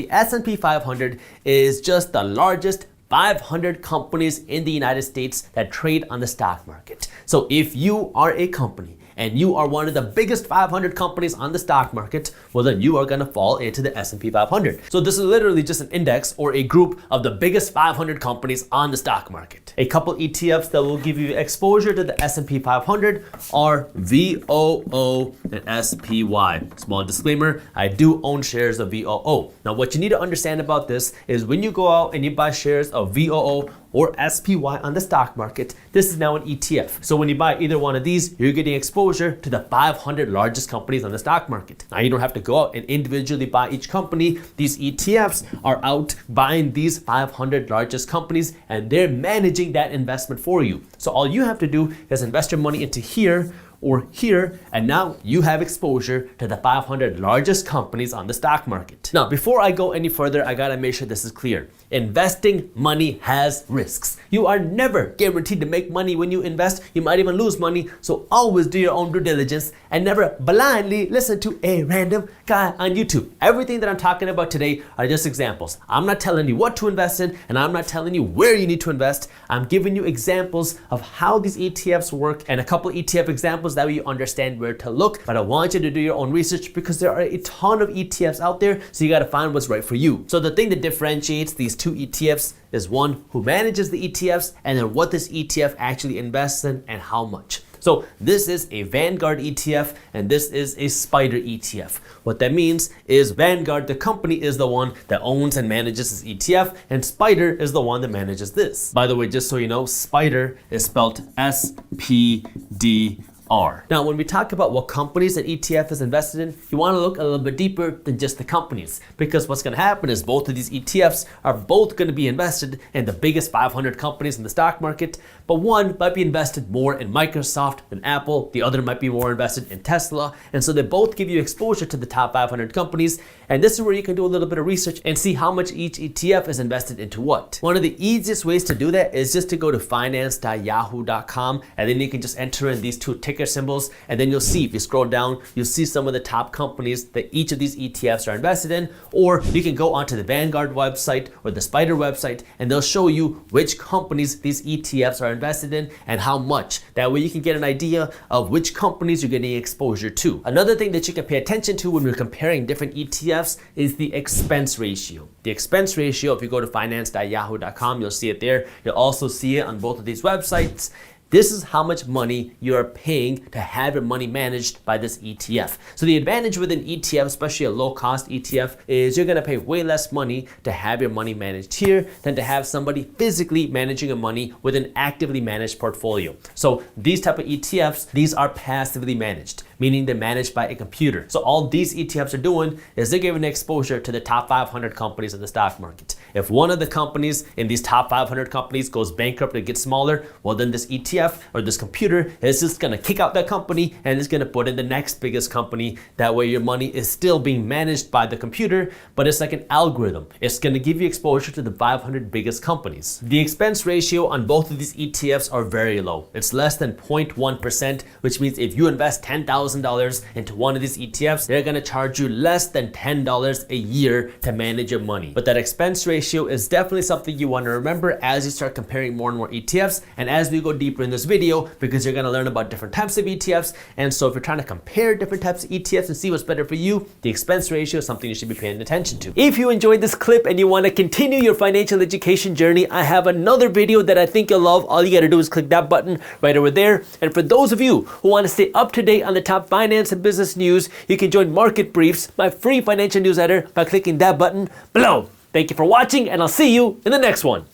the S&P 500 is just the largest 500 companies in the United States that trade on the stock market. So if you are a company and you are one of the biggest 500 companies on the stock market, well then you are gonna fall into the S&P 500. So this is literally just an index or a group of the biggest 500 companies on the stock market. A couple ETFs that will give you exposure to the S&P 500 are VOO and SPY. Small disclaimer, I do own shares of VOO. Now what you need to understand about this is when you go out and you buy shares of VOO or SPY on the stock market, this is now an ETF. So when you buy either one of these, you're getting exposure to the 500 largest companies on the stock market. Now you don't have to go out and individually buy each company. These ETFs are out buying these 500 largest companies and they're managing that investment for you. So all you have to do is invest your money into here or here, and now you have exposure to the 500 largest companies on the stock market. Now, before I go any further, I gotta make sure this is clear. Investing money has risks. You are never guaranteed to make money when you invest. You might even lose money, so always do your own due diligence and never blindly listen to a random guy on YouTube. Everything that I'm talking about today are just examples. I'm not telling you what to invest in, and I'm not telling you where you need to invest. I'm giving you examples of how these ETFs work and a couple ETF examples that way you understand where to look. But I want you to do your own research because there are a ton of ETFs out there, so you gotta find what's right for you. So the thing that differentiates these two ETFs is one, who manages the ETFs, and then what this ETF actually invests in and how much. So this is a Vanguard ETF and this is a Spider ETF. What that means is Vanguard, the company, is the one that owns and manages this ETF, and Spider is the one that manages this. By the way, just so you know, Spider is spelled SPDR. Now, when we talk about what companies an ETF is invested in, you want to look a little bit deeper than just the companies, because what's going to happen is both of these ETFs are both going to be invested in the biggest 500 companies in the stock market, but one might be invested more in Microsoft than Apple, the other might be more invested in Tesla, and so they both give you exposure to the top 500 companies, and this is where you can do a little bit of research and see how much each ETF is invested into what. One of the easiest ways to do that is just to go to finance.yahoo.com, and then you can just enter in these two ticker symbols, and then you'll see, if you scroll down, you'll see some of the top companies that each of these ETFs are invested in, or you can go onto the Vanguard website or the Spider website, and they'll show you which companies these ETFs are invested in and how much. That way you can get an idea of which companies you're getting exposure to. Another thing that you can pay attention to when we're comparing different ETFs is the expense ratio. The expense ratio, if you go to finance.yahoo.com, you'll see it there. You'll also see it on both of these websites. This is how much money you're paying to have your money managed by this ETF. So the advantage with an ETF, especially a low-cost ETF, is you're gonna pay way less money to have your money managed here than to have somebody physically managing your money with an actively managed portfolio. So these type of ETFs, these are passively managed, meaning they're managed by a computer. So all these ETFs are doing is they're giving exposure to the top 500 companies in the stock market. If one of the companies in these top 500 companies goes bankrupt or gets smaller, well then this ETF or this computer is just gonna kick out that company and it's gonna put in the next biggest company. That way your money is still being managed by the computer, but it's like an algorithm. It's gonna give you exposure to the 500 biggest companies. The expense ratio on both of these ETFs are very low. It's less than 0.1%, which means if you invest $10,000 into one of these ETFs, they're gonna charge you less than $10 a year to manage your money. But that expense ratio is definitely something you want to remember as you start comparing more and more ETFs and as we go deeper in this video, because you're going to learn about different types of ETFs. And so if you're trying to compare different types of ETFs and see what's better for you, the expense ratio is something you should be paying attention to. If you enjoyed this clip and you want to continue your financial education journey, I have another video that I think you'll love. All you got to do is click that button right over there. And for those of you who want to stay up to date on the top finance and business news, you can join Market Briefs, my free financial newsletter, by clicking that button below. Thank you for watching, and I'll see you in the next one.